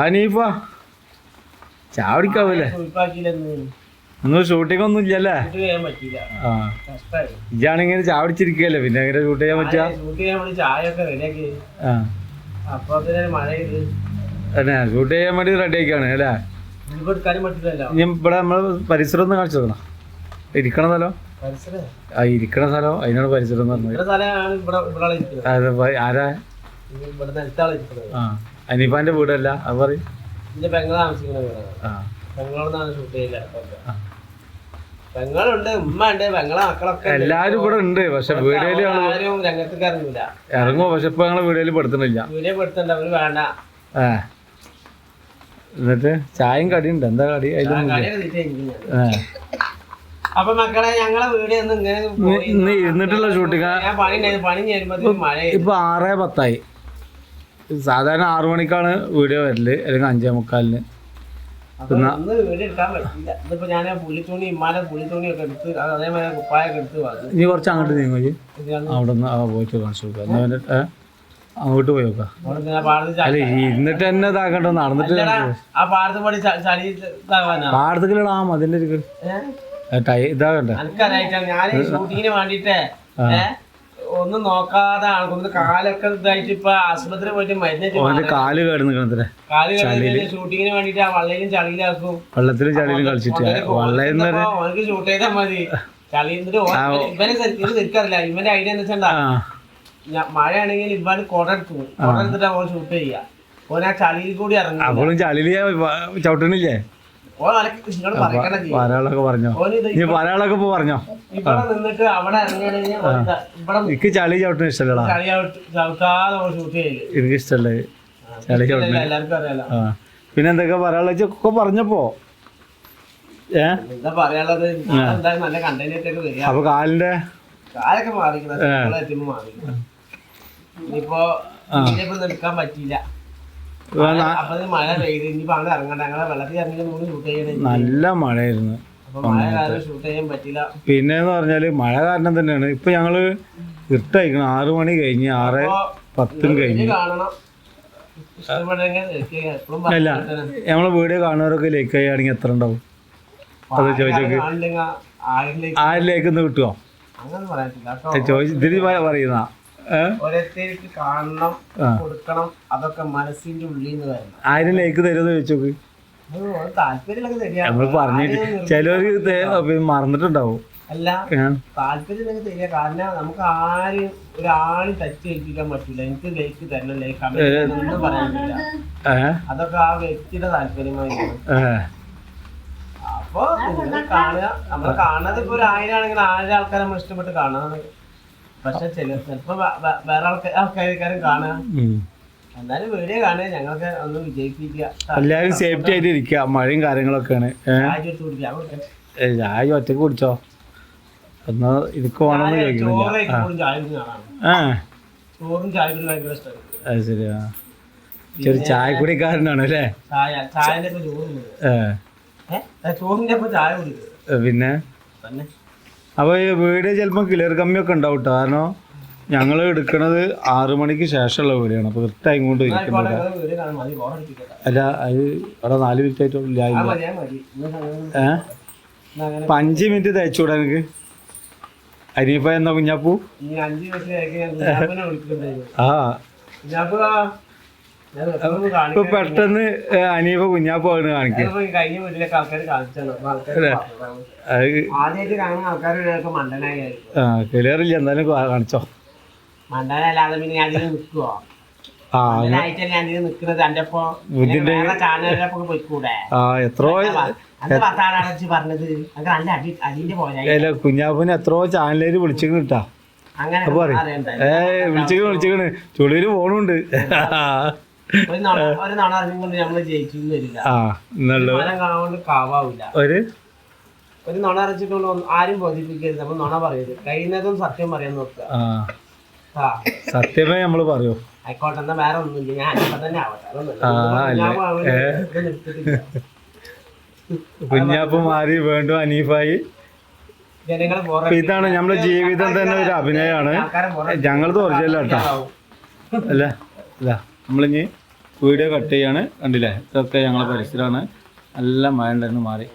അനീഫ ചായ കുടിക്കാവൂലേ? ഇന്ന് ഷൂട്ടിംഗ് ഒന്നും ഇല്ലല്ലേ? ആ ഇജാണിങ്ങനെ ചായ കുടിച്ചിരിക്കല്ലേ, പിന്നെ എങ്ങനെ ഷൂട്ട് ചെയ്യാൻ പറ്റുക? അതെ ഷൂട്ട് ചെയ്യാൻ വേണ്ടി റെഡി ആക്കിയാണ് അല്ലേ? ഇനി ഇവിടെ നമ്മള് പരിസരം ഒന്ന് കാണിച്ചു തരണം. ഇരിക്കണ സ്ഥലം ഇരിക്കണ സ്ഥലം അതിനാണ് പരിസരം എന്ന് പറഞ്ഞത്. ആരാ? ആ അനീഫാന്റെ വീടല്ല അത് പറയും. പെങ്ങളുണ്ട്, ഉമ്മ ഉണ്ട്, പെങ്ങളെ മക്കളൊക്കെ എല്ലാരും ഇവിടെ ഉണ്ട്. പക്ഷെ വീഡിയോയില് രംഗത്തേക്ക് ഇറങ്ങില്ല, ഇറങ്ങുമോ? പക്ഷെ ഇപ്പൊ ഞങ്ങള് വീഡിയോയില് പെടുത്തണില്ല. വീഡിയോ പെടുത്തണ്ട, അവര് വേണ്ട. എന്നിട്ട് ചായയും കടിയുണ്ട്. എന്താ കടി? അപ്പൊ മക്കളെ ഞങ്ങളെ വീഡിയോ ഒന്നും ഇന്ന് ഇരുന്നിട്ടുള്ള ഷൂട്ടിങ് ഇപ്പൊ 6:10. സാധാരണ 6 മണിക്കാണ് വീഡിയോ വരല്, അല്ലെങ്കിൽ 5:45. ഇനി കുറച്ച് അങ്ങോട്ട് നീങ്ങി അവിടെ നിന്ന് പോയിട്ട് കാണിച്ചു കൊടുക്കാം. അങ്ങോട്ട് പോയി നോക്കാം. അല്ല ഇരുന്നിട്ട് തന്നെ ഇതാക്കണ്ട, നടന്നിട്ട് പാടത്തേക്കിലടാ അതിന്റെ ഇതാകണ്ടേ. ഷൂട്ടിങ്ങിന് വേണ്ടിട്ടേ ഒന്നും നോക്കാതെ ആൾക്കൊന്ന് കാലൊക്കെ ഇതായിട്ട് ഇപ്പൊ ആശുപത്രി പോയിട്ട് മരുന്ന് കാല് കേട് നിൽക്കണത്രേ. ഷൂട്ടിങ്ങിന് വേണ്ടിട്ട് ആ വള്ളയിലും ചളിയിലാക്കും. വെള്ളത്തിലും ചളിയിലും കളിച്ചിട്ട് അവനക്ക് ഷൂട്ട് ചെയ്താൽ മതി. ചളി ഇവനെ ശരിക്കറിയില്ല. ഇവന്റെ ഐഡിയ എന്ന് വെച്ചാ മഴയാണെങ്കിൽ ഇവന് കൊട എടുത്തിട്ട് അവൻ ഷൂട്ട് ചെയ്യാ. ഓൻ ആ ചളിയിൽ കൂടി ഇറങ്ങും. അപ്പോഴും ചളിയില് ചവിട്ടണില്ലേ? പറയാളൊക്കെ പറഞ്ഞോ? നീ പറയാളൊക്കെ ഇപ്പൊ പറഞ്ഞോ? നിന്നിട്ട് അവിടെ എനിക്ക് ചളി ചവിട്ടുന്ന ഇഷ്ടമല്ലടാ. എനിക്ക് ഇഷ്ടല്ലേ ചളി ചവിട്ടുന്ന. എല്ലാവർക്കും അറിയാലോ. പിന്നെ എന്തൊക്കെ പറയാളൊക്കെ പറഞ്ഞപ്പോ എന്താ പറയാനുള്ളത്? നല്ല കണ്ടന്റ് വരിക. അപ്പൊ കാലിന്റെ കാലൊക്കെ മാറിക്കണം, ഇനിയിപ്പോ എടുക്കാൻ പറ്റിയില്ല. മഴ പെയ്ത് ഇനിയിപ്പോ അങ്ങനെ ഇറങ്ങണ്ട. ഞങ്ങളെ വെള്ളത്തിൽ ഇറങ്ങി ഷൂട്ട് ചെയ്യണേ. നല്ല മഴയായിരുന്നു. മഴ കാരണം ഷൂട്ട് ചെയ്യാൻ പറ്റില്ല. പിന്നെന്ന് പറഞ്ഞാല് മഴ കാരണം തന്നെയാണ്. ഇപ്പൊ ഞങ്ങള് ഇരുട്ടായിക്കണം. 6 മണി കഴിഞ്ഞ് 6:10 കഴിഞ്ഞ്. അല്ല നമ്മളെ വീഡിയോ കാണുന്നവരൊക്കെ ലൈക്ക് ചെയ്യുകയാണെങ്കിൽ എത്ര ഉണ്ടാവും? അത് ചോദിച്ചോക്ക്. 1000 ലൈക്ക് ഒന്ന് കിട്ടുമോ? ഇതിന് പറയുന്ന ഓരോരുത്തർക്ക് കാണണം, കൊടുക്കണം, അതൊക്കെ മനസ്സിന്റെ ഉള്ളിൽ നിന്ന് വരണം. 1000 ലൈക്ക് തരുമെന്ന് ചോദിച്ചോക്ക്. നമ്മള് പറഞ്ഞിട്ട് ചിലവർക്ക് മറന്നിട്ടുണ്ടാവും. അല്ല താല്പര്യം തരിക. കാരണം നമുക്ക് ആരും ഒരാളും ടച്ച് ഏൽപ്പിക്കാൻ പറ്റില്ല. എനിക്ക് ലൈക്ക് തരണം, ലൈക്ക് ഒന്നും പറയാൻ പറ്റില്ല. അതൊക്കെ ആ വ്യക്തിയുടെ താല്പര്യമായിരിക്കും. അപ്പൊ കാണുക, നമ്മൾ കാണുന്നത് ഇപ്പൊ 1000 ആണെങ്കിൽ 1000 ആൾക്കാരെ നമ്മൾ ഇഷ്ടപ്പെട്ട് കാണാൻ. പക്ഷെ ചിലപ്പോ വേറെ ആൾക്കാരും കാണുക. എന്നാലും വീഡിയോ കാണുക, ഞങ്ങൾക്ക് ഒന്ന് വിജയിപ്പിക്കുക. എല്ലാരും സേഫ്റ്റി ആയിട്ട് ഇരിക്കുക. മഴയും കാര്യങ്ങളൊക്കെയാണ്. ചായ ഒറ്റക്ക് കുടിച്ചോ? എന്നാ ഇതൊക്കെ വേണമെന്ന് ചോദിക്കുന്നില്ല. ചോറും ചായക്കും ഭയങ്കര ഇഷ്ടമാണ്. അത് ശരിയാ. ചെറിയ ചായക്കുടിക്കാരനാണ് അല്ലേ? ചോറിന്റെ ചായ കുടിക്കുക. പിന്നെ അപ്പൊ ഈ വീഡിയോ ചിലപ്പോൾ ക്ലിയർ കമ്മിയൊക്കെ ഉണ്ടാവും കേട്ടോ. കാരണം ഞങ്ങൾ എടുക്കണത് 6 മണിക്ക് ശേഷമുള്ള വീഡിയോയാണ്. അപ്പൊ കൃത്യമായി ഇങ്ങോട്ട് ഇരിക്കുന്നത്. അല്ല അത് അവിടെ 4 മിനിറ്റ് ആയിട്ടുള്ള ഇപ്പൊ 5 മിനിറ്റ് തയ്ച്ചുകൂടാ എനിക്ക്? അനീഫ എന്നാ കുഞ്ഞാപ്പൂ? ഇപ്പൊ പെട്ടെന്ന് അനീഫ കുഞ്ഞാപ്പൂ ആണ് കാണിക്കുക. ക്ലിയറില്ല, എന്തായാലും കാണിച്ചോ. മണ്ടനല്ലാതെ പിന്നെ ഞാൻ നിൽക്കുവോ? കുഞ്ഞാപ്പൂന് എത്രയോ ചാനലിൽ വിളിച്ചിട്ട് കിട്ടാ. അപ്പൊ വിളിച്ചിക്കണ് ചുളിയില് ഫോണുണ്ട്. ഒരു നുണ അരച്ചിട്ടുള്ള ആരും ബോധിപ്പിക്കരുത്. നമ്മൾ നുണ പറയരുത്. കഴിയുന്നതും സത്യം പറയാൻ നോക്കുക. സത്യമേ നമ്മള് പറയൂ. ആയിക്കോട്ടെ, എന്നാ വേറെ ഒന്നുമില്ല. ഞാൻ തന്നെ ആവട്ടെ. കുഞ്ഞാപ്പ് മാറി വീണ്ടും അനീഫായി. ഇതാണ് നമ്മുടെ ജീവിതം തന്നെ ഒരു അഭിനയമാണ്. ഞങ്ങളത് ഒറിജിനൽ കേട്ടോ. അല്ല അല്ല നമ്മളിനി വീഡിയോ കട്ട് ചെയ്യാണ്. കണ്ടില്ലേ, ഇതൊക്കെ ഞങ്ങളെ പരിസരമാണ്. നല്ല മഴ ഉണ്ടായിരുന്നു, മാറി.